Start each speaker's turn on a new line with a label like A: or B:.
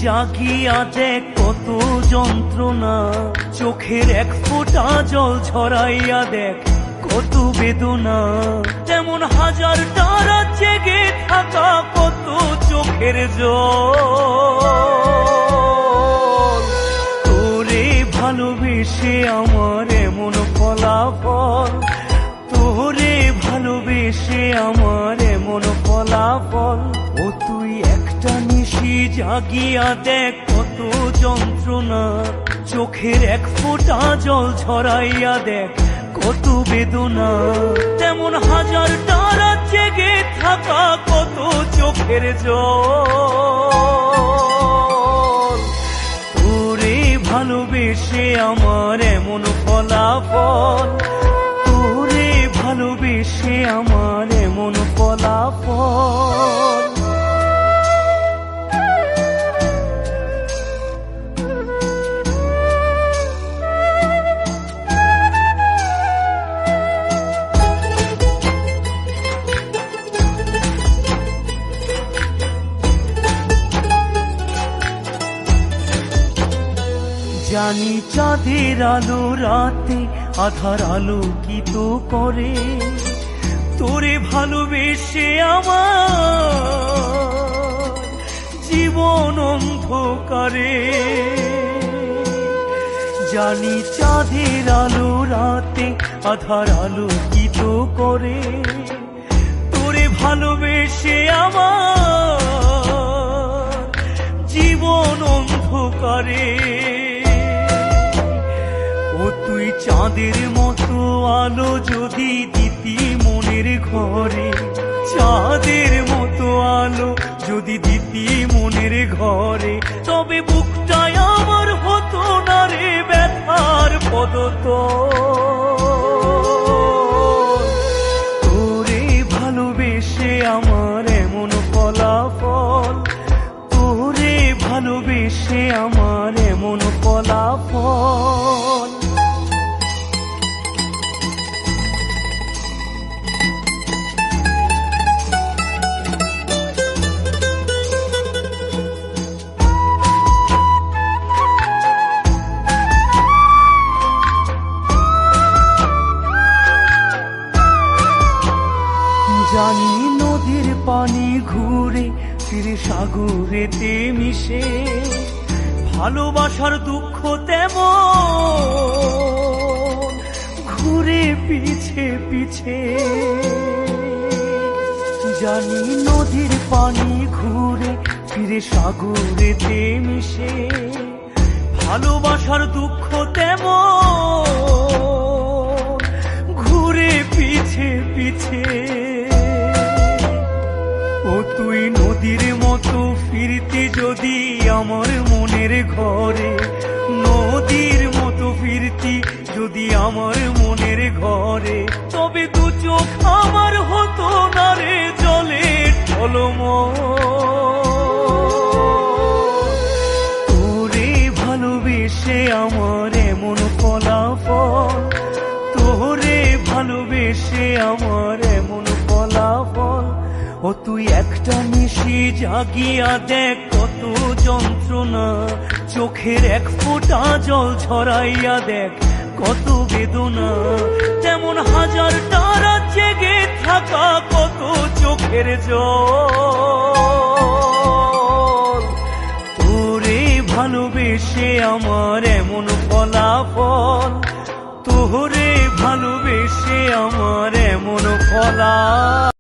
A: জাগিয়া দেখ কত যন্ত্রণা, চোখের এক ফোঁটা জল ঝরাইয়া দেখ কত বেদনা। তেমন হাজারটা রাত জেগে থাকা কত চোখের জল। তোরে ভালোবেসে আমার এমন ফলাফল, তোরে ভালোবেসে আমার এমন ফলাফল। ও তুই একটা নিশি জাগিয়া দেখ কত যন্ত্রণা, চোখের এক ফোঁটা জল ঝরাইয়া দেখ কত বেদনা। তেমন হাজারটা রাত জেগে থাকা কত চোখের জল। তোরে ভালোবেসে আমার এমন ফলাফল, তোরে ভালোবেসে আমার এমন ফলাফল। জানি চাঁদের আলো রাতে আধার আলোকিত করে, তোরে ভালোবেসে আমার জীবন অন্ধকারে। জানি চাঁদের আলো রাতে আধার আলোকিত করে, তোরে ভালোবেসে আমার জীবন অন্ধকারে। ও তুই চাঁদের মতো আলো যদি দিতি মনের ঘরে, চাঁদের মতো আলো যদি দিতি মনের ঘরে, তবে বুকটাই আমার হতো না রে ব্যথার পদতল। তোরে ভালোবেসে আমার এমন ফলাফল, তোরে ভালোবেসে আমার এমন ফলাফল। জানি নদীর পানি ঘুরে ফিরে সাগরেতে মিশে, ভালোবাসার দুঃখ তেমন ঘুরে পিছে পিছে। জানি নদীর পানি ঘুরে ফিরে সাগরেতে মিশে, ভালোবাসার দুঃখ তেমন ঘুরে পিছে পিছে। ও তুই নদীর মতো ফিরতি যদি আমার মনের ঘরে, নদীর মতো ফিরতি যদি আমার মনের ঘরে, তবে দু চোখ আমার হতো না রে জলের টলমল। তোরে ভালোবেসে আমার এমন ফলাফল, তোরে ভালোবেসে আমার এমন ফলাফল। ও তুই একটা নিশি জাগিয়া দেখ কত যন্ত্রণা, চোখের এক ফোঁটা জল ঝরাইয়া দেখ কত বেদনা। তেমন হাজারটা রাত জেগে থাকা কত চোখের জল। তোরে ভালোবেসে আমার এমন ফলাফল, তোরে ভালোবেসে আমার এমন ফলাফল।